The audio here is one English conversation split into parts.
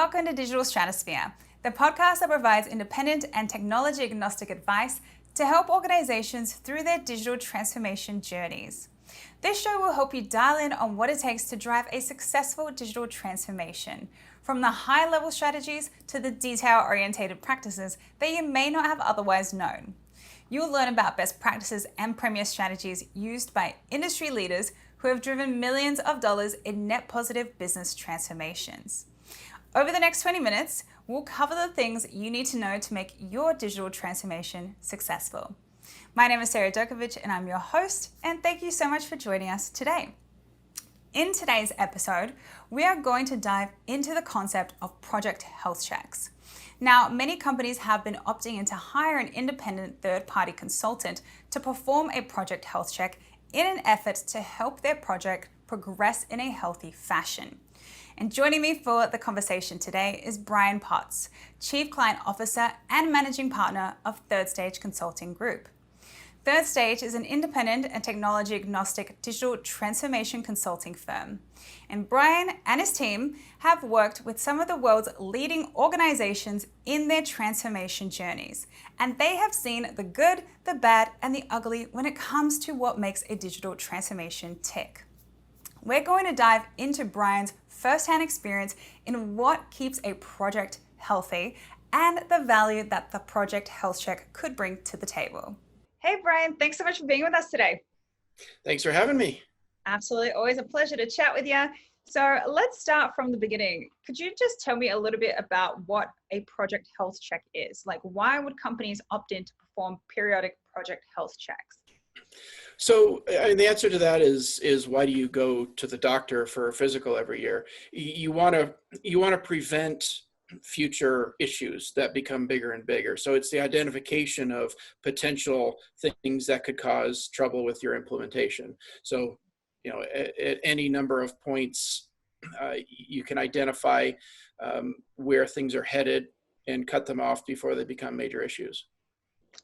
welcome to Digital Stratosphere, the podcast that provides independent and technology agnostic advice to help organizations through their digital transformation journeys. This show will help you dial in on what it takes to drive a successful digital transformation, from the high-level strategies to the detail-oriented practices that you may not have otherwise known. You'll learn about best practices and premier strategies used by industry leaders who have driven millions of dollars in net positive business transformations. Over the next 20 minutes, we'll cover the things you need to know to make your digital transformation successful. My name is Sarah Dokovic and I'm your host, and thank you so much for joining us today. In today's episode, we are going to dive into the concept of project health checks. Now, many companies have been opting in to hire an independent third-party consultant to perform a project health check in an effort to help their project progress in a healthy fashion. And joining me for the conversation today is Brian Potts, Chief Client Officer and Managing Partner of Third Stage Consulting Group. Third Stage is an independent and technology agnostic digital transformation consulting firm. And Brian and his team have worked with some of the world's leading organizations in their transformation journeys. And they have seen the good, the bad, and the ugly when it comes to what makes a digital transformation tick. We're going to dive into Brian's first-hand experience in what keeps a project healthy and the value that the project health check could bring to the table. Hey, Brian, thanks so much for being with us today. Thanks for having me. Absolutely. Always a pleasure to chat with you. So let's start from the beginning. Could you just tell me a little bit about what a project health check is? Like, why would companies opt in to perform periodic project health checks? So the answer to that is why do you go to the doctor for a physical every year? You want to prevent future issues that become bigger and bigger. So it's the identification of potential things that could cause trouble with your implementation. So, at any number of points, you can identify where things are headed and cut them off before they become major issues.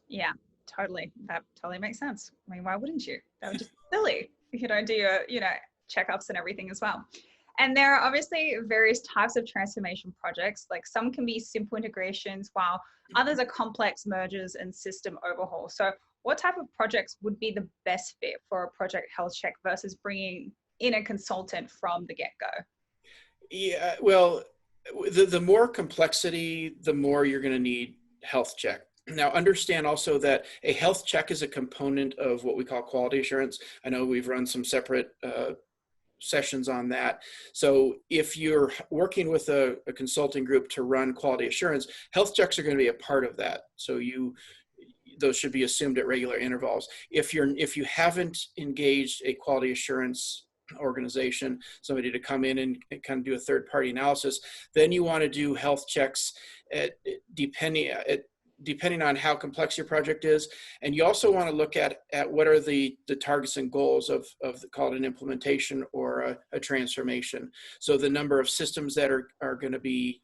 Yeah. Totally. That totally makes sense. I mean, why wouldn't you? That would just be silly if you don't do your, checkups and everything as well. And there are obviously various types of transformation projects. Like some can be simple integrations, while others are complex mergers and system overhaul. So what type of projects would be the best fit for a project health check versus bringing in a consultant from the get-go? Yeah, well, the more complexity, the more you're going to need health check. Now, understand also that a health check is a component of what we call quality assurance. I know we've run some separate sessions on that. So if you're working with a consulting group to run quality assurance, health checks are going to be a part of that. So those should be assumed at regular intervals. If you haven't engaged a quality assurance organization, somebody to come in and kind of do a third-party analysis, then you want to do health checks depending on how complex your project is. And you also want to look at what are the targets and goals of call it an implementation or a transformation. So the number of systems that are going to be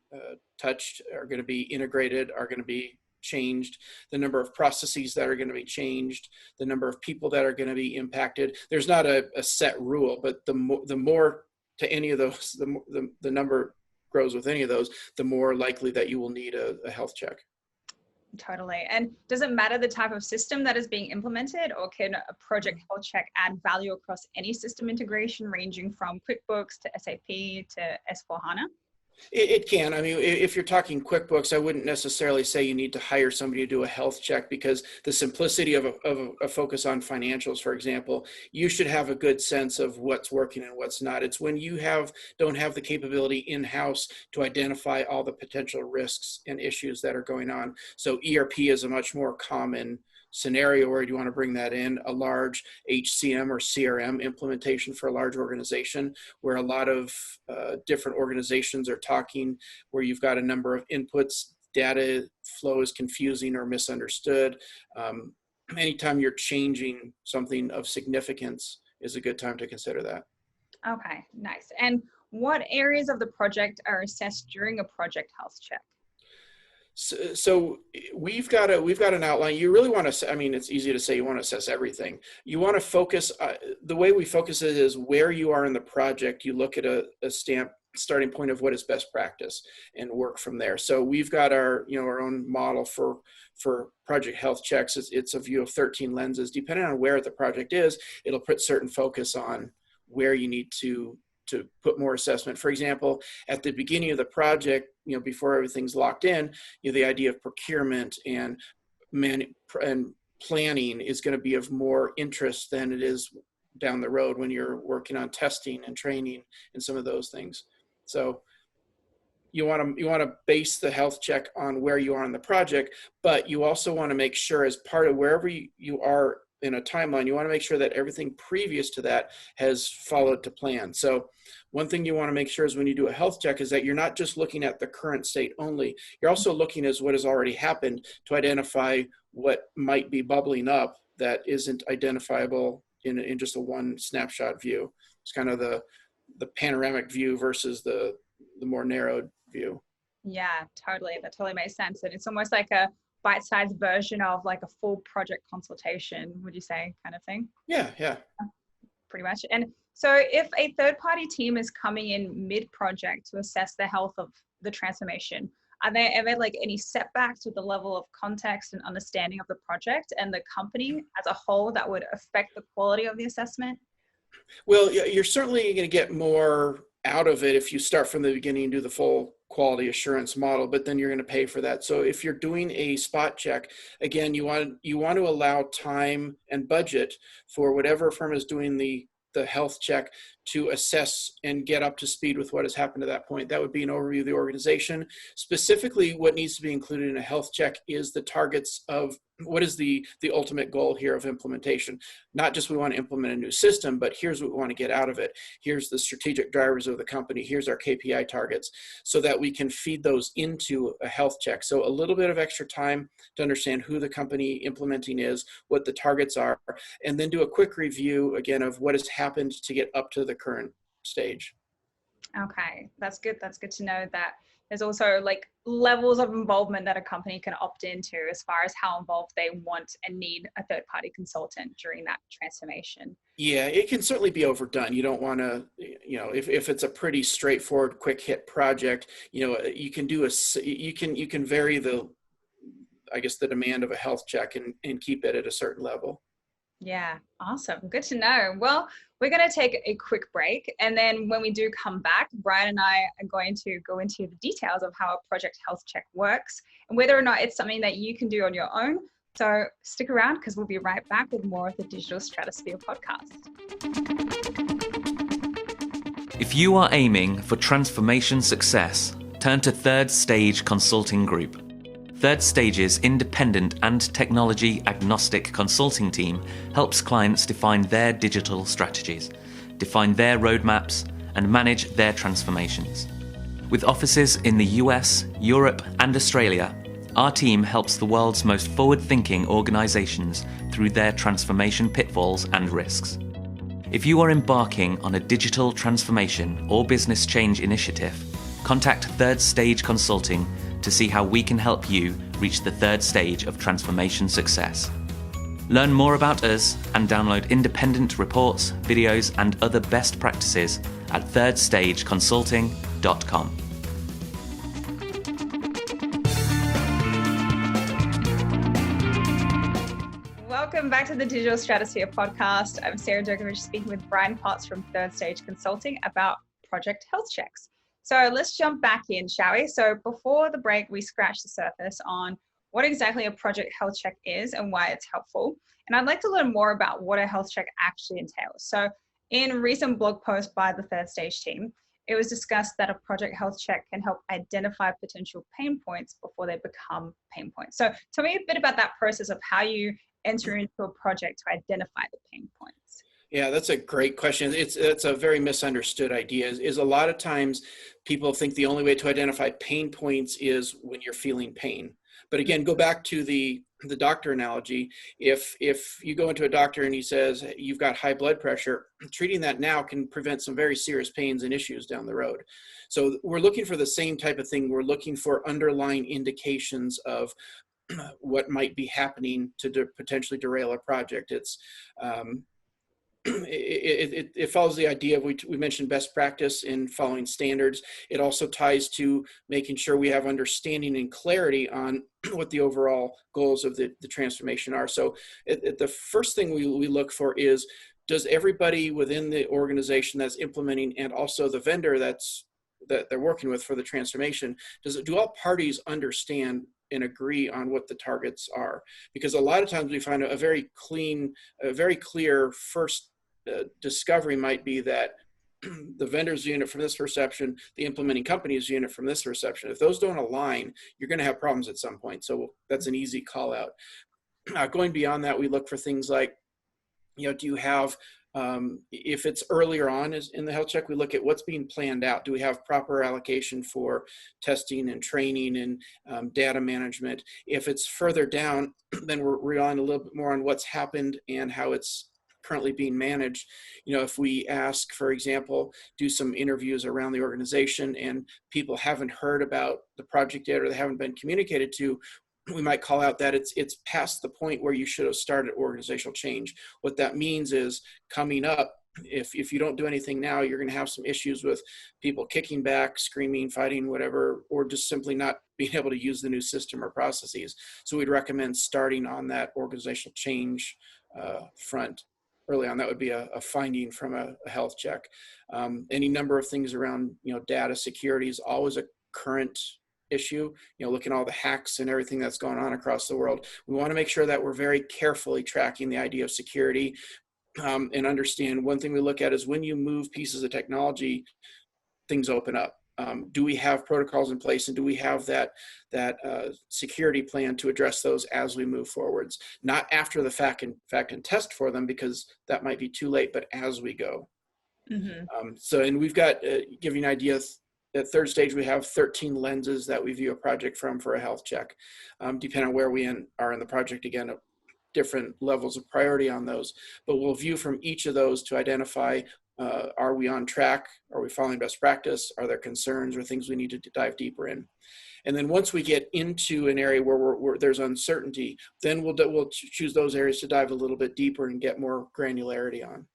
touched, are going to be integrated, are going to be changed, the number of processes that are going to be changed, the number of people that are going to be impacted. There's not a set rule, but the more to any of those, the number grows with any of those, the more likely that you will need a health check. Totally. And does it matter the type of system that is being implemented, or can a project health check add value across any system integration ranging from QuickBooks to SAP to S/4HANA? It can. I mean, if you're talking QuickBooks, I wouldn't necessarily say you need to hire somebody to do a health check, because the simplicity of a focus on financials, for example, you should have a good sense of what's working and what's not. It's when you don't have the capability in-house to identify all the potential risks and issues that are going on. So ERP is a much more common scenario where you want to bring that in, a large HCM or CRM implementation for a large organization where a lot of different organizations are talking, where you've got a number of inputs, data flow is confusing or misunderstood. Anytime you're changing something of significance is a good time to consider that. Okay, nice. And what areas of the project are assessed during a project health check? So we've got an outline. You really want to, it's easy to say you want to assess everything. You want to focus, the way we focus it is where you are in the project. You look at a stamp starting point of what is best practice and work from there. So we've got our, our own model for project health checks. It's a view of 13 lenses. Depending on where the project is, it'll put certain focus on where you need to put more assessment. For example, at the beginning of the project, before everything's locked in, the idea of procurement and planning is going to be of more interest than it is down the road when you're working on testing and training and some of those things. So you want to base the health check on where you are in the project, but you also want to make sure, as part of wherever you are in a timeline, you want to make sure that everything previous to that has followed to plan. So one thing you want to make sure is when you do a health check is that you're not just looking at the current state only. You're also looking at what has already happened to identify what might be bubbling up that isn't identifiable in just a one snapshot view. It's kind of the panoramic view versus the more narrowed view. Yeah, totally. That totally makes sense. And it's almost like a bite-sized version of like a full project consultation, would you say, kind of thing? Yeah. Pretty much. And so if a third-party team is coming in mid-project to assess the health of the transformation, are there ever like any setbacks with the level of context and understanding of the project and the company as a whole that would affect the quality of the assessment? Well, you're certainly going to get more out of it if you start from the beginning and do the full quality assurance model, but then you're going to pay for that. So if you're doing a spot check, again, you want to allow time and budget for whatever firm is doing the health check to assess and get up to speed with what has happened to that point. That would be an overview of the organization. Specifically, what needs to be included in a health check is the targets of what is the ultimate goal here of implementation. Not just we want to implement a new system, but here's what we want to get out of it. Here's the strategic drivers of the company. Here's our KPI targets, so that we can feed those into a health check. So a little bit of extra time to understand who the company implementing is, what the targets are, and then do a quick review again of what has happened to get up to the current stage. Okay, that's good. That's good to know that there's also like levels of involvement that a company can opt into as far as how involved they want and need a third-party consultant during that transformation. Yeah, it can certainly be overdone. You don't want to, if it's a pretty straightforward, quick hit project, you can do you can vary the demand of a health check and keep it at a certain level. Yeah, awesome. Good to know. Well, we're going to take a quick break. And then when we do come back, Brian and I are going to go into the details of how a project health check works and whether or not it's something that you can do on your own. So stick around because we'll be right back with more of the Digital Stratosphere Podcast. If you are aiming for transformation success, turn to Third Stage Consulting Group. Third Stage's independent and technology-agnostic consulting team helps clients define their digital strategies, define their roadmaps, and manage their transformations. With offices in the US, Europe, and Australia, our team helps the world's most forward-thinking organizations through their transformation pitfalls and risks. If you are embarking on a digital transformation or business change initiative, contact Third Stage Consulting to see how we can help you reach the third stage of transformation success. Learn more about us and download independent reports, videos, and other best practices at thirdstageconsulting.com. Welcome back to the Digital Stratosphere Podcast. I'm Sarah Djokovic speaking with Brian Potts from Third Stage Consulting about project health checks. So let's jump back in, shall we? So before the break, we scratched the surface on what exactly a project health check is and why it's helpful. And I'd like to learn more about what a health check actually entails. So in a recent blog post by the Third Stage team, it was discussed that a project health check can help identify potential pain points before they become pain points. So tell me a bit about that process of how you enter into a project to identify the pain points. Yeah, that's a great question. It's a very misunderstood idea. Is a lot of times people think the only way to identify pain points is when you're feeling pain. But again, go back to the doctor analogy. If you go into a doctor and he says you've got high blood pressure, treating that now can prevent some very serious pains and issues down the road. So we're looking for the same type of thing. We're looking for underlying indications of what might be happening to potentially derail a project. It's it follows the idea of, we mentioned best practice in following standards. It also ties to making sure we have understanding and clarity on what the overall goals of the transformation are. So the first thing we look for is, does everybody within the organization that's implementing, and also the vendor that they're working with for the transformation, do all parties understand and agree on what the targets are? Because a lot of times we find a very clear first discovery might be that the vendor's unit from this perception, the implementing company's unit from this perception. If those don't align, you're going to have problems at some point. So that's an easy call out. Going beyond that, we look for things like, do you have, if it's earlier on in the health check, we look at what's being planned out. Do we have proper allocation for testing and training and data management? If it's further down, then we're relying a little bit more on what's happened and how it's currently being managed. If we ask, for example, do some interviews around the organization and people haven't heard about the project yet, or they haven't been communicated to, we might call out that it's past the point where you should have started organizational change. What that means is, coming up, if you don't do anything now, you're going to have some issues with people kicking back, screaming, fighting, whatever, or just simply not being able to use the new system or processes. So we'd recommend starting on that organizational change front early on. That would be a finding from a health check. Any number of things around, data security is always a current issue. Looking at all the hacks and everything that's going on across the world, we want to make sure that we're very carefully tracking the idea of security, and understand one thing we look at is, when you move pieces of technology, things open up. Do we have protocols in place, and do we have that security plan to address those as we move forwards? Not after the fact and test for them, because that might be too late, but as we go. Mm-hmm. And we've got, give you an idea, at third stage, we have 13 lenses that we view a project from for a health check. Depending on where we are in the project, again, different levels of priority on those, but we'll view from each of those to identify, are we on track? Are we following best practice? Are there concerns or things we need to dive deeper in? And then once we get into an area where there's uncertainty, then we'll choose those areas to dive a little bit deeper and get more granularity on.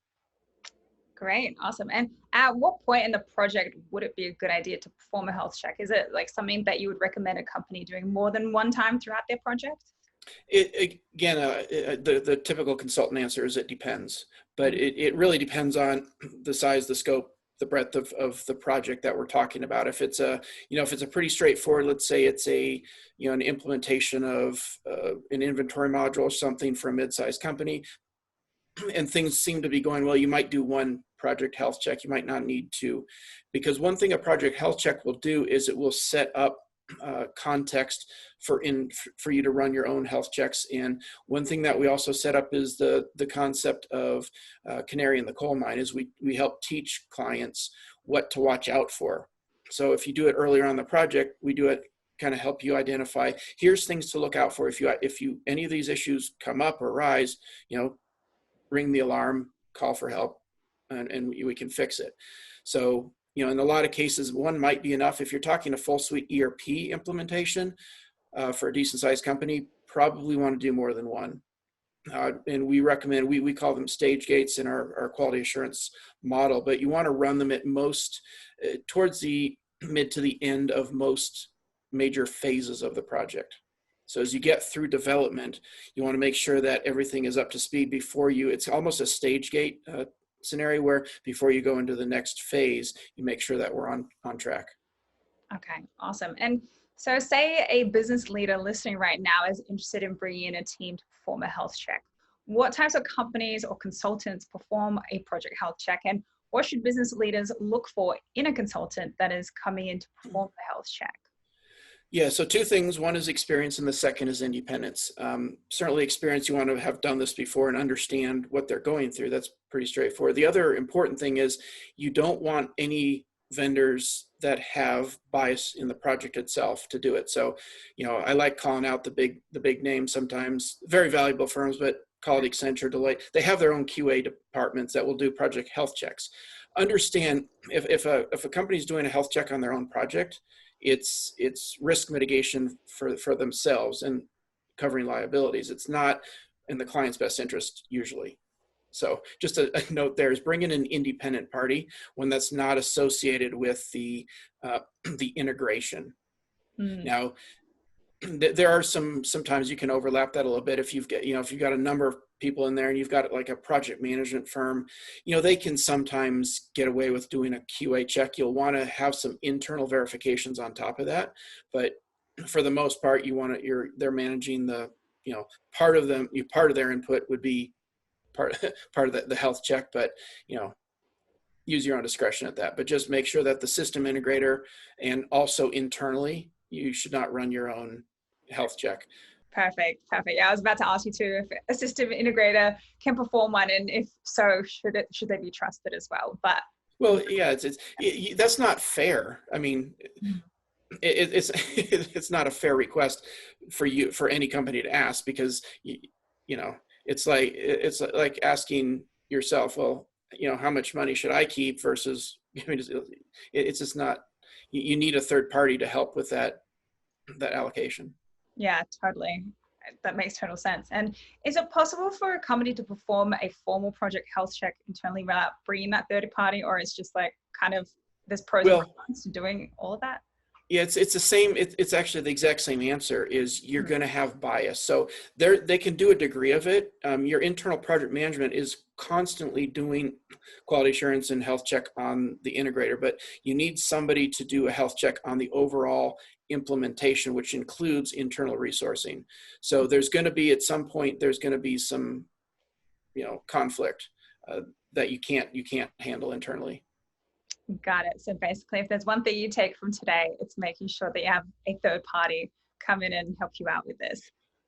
Great, awesome. And at what point in the project would it be a good idea to perform a health check? Is it like something that you would recommend a company doing more than one time throughout their project? The typical consultant answer is it depends, but it really depends on the size, the scope, the breadth of the project that we're talking about. If it's a pretty straightforward, let's say it's an implementation of an inventory module or something for a mid-sized company, and things seem to be going well, you might do one project health check. You might not need two, because one thing a project health check will do is it will set up context for you to run your own health checks. And one thing that we also set up is the concept of canary in the coal mine, is we help teach clients what to watch out for. So if you do it earlier on the project, we do it kind of help you identify, here's things to look out for. If you any of these issues come up or rise, ring the alarm, call for help, and we can fix it. So, in a lot of cases, one might be enough. If you're talking a full suite ERP implementation for a decent sized company, probably want to do more than one. And we recommend, we call them stage gates in our quality assurance model, but you want to run them at most towards the mid to the end of most major phases of the project. So as you get through development, you want to make sure that everything is up to speed it's almost a stage gate scenario, where before you go into the next phase, you make sure that we're on track. Okay, awesome. And so say a business leader listening right now is interested in bringing in a team to perform a health check. What types of companies or consultants perform a project health check, and what should business leaders look for in a consultant that is coming in to perform the health check? Yeah, so two things. One is experience, and the second is independence. Certainly experience, you want to have done this before and understand what they're going through. That's pretty straightforward. The other important thing is, you don't want any vendors that have bias in the project itself to do it. So, I like calling out the big names sometimes, very valuable firms, but call it Accenture, Deloitte. They have their own QA departments that will do project health checks. Understand, if a company is doing a health check on their own project, it's risk mitigation for themselves and covering liabilities. It's not in the client's best interest usually. So just a note there is bring in an independent party, one that's not associated with the integration. Now, there are sometimes you can overlap that a little bit if you've got a number of people in there and you've got like a project management firm, they can sometimes get away with doing a QA check. You'll want to have some internal verifications on top of that, but for the most part, they're managing the, part of their input would be part of the health check, but use your own discretion at that. But just make sure that the system integrator and also internally, you should not run your own health check. Perfect. Yeah, I was about to ask you too, if a system integrator can perform one, and if so, should they be trusted as well? But yeah, that's not fair. I mean, it's not a fair request for any company to ask, because it's like asking yourself, well, how much money should I keep versus, it's just not. You need a third party to help with that allocation. Yeah, totally. That makes total sense. And is it possible for a company to perform a formal project health check internally without bringing that third party, or it's just like kind of there's pros and cons to doing all of that? Yeah, it's the same. It's actually the exact same answer. Is you're going to have bias. So they can do a degree of it. Your internal project management is constantly doing quality assurance and health check on the integrator, but you need somebody to do a health check on the overall implementation, which includes internal resourcing. So there's going to be, at some point, there's going to be some, conflict that you can't handle internally. Got it. So basically, if there's one thing you take from today, it's making sure that you have a third party come in and help you out with this.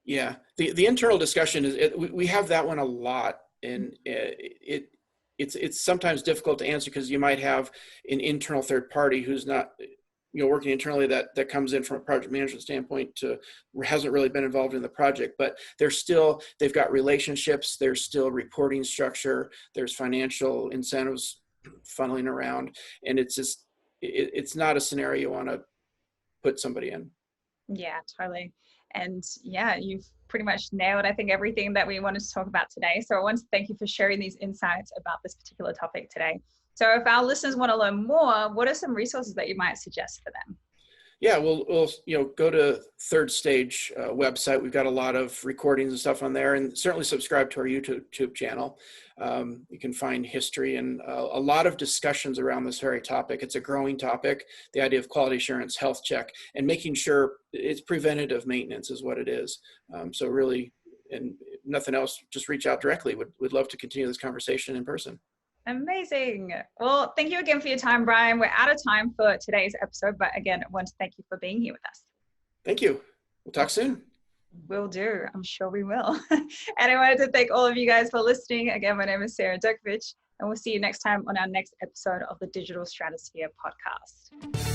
Yeah, the internal discussion we have that one a lot, and it's sometimes difficult to answer because you might have an internal third party who's not working internally that comes in from a project management standpoint hasn't really been involved in the project, but they've got relationships, there's still reporting structure, there's financial incentives funneling around, and it's not a scenario you want to put somebody in. Yeah, totally. And yeah, you've pretty much nailed, I think, everything that we wanted to talk about today. So I want to thank you for sharing these insights about this particular topic today. So if our listeners want to learn more, what are some resources that you might suggest for them? Yeah, we'll go to Third Stage website. We've got a lot of recordings and stuff on there, and certainly subscribe to our YouTube channel. You can find history and a lot of discussions around this very topic. It's a growing topic, the idea of quality assurance, health check, and making sure it's preventative maintenance is what it is. So really, and nothing else, just reach out directly. Would love to continue this conversation in person. Amazing. Well, thank you again for your time, Brian. We're out of time for today's episode, but again, I want to thank you for being here with us. Thank you. We'll talk soon. Will do. I'm sure we will. And I wanted to thank all of you guys for listening. Again, my name is Sarah Dukovich, and we'll see you next time on our next episode of the Digital Stratosphere Podcast.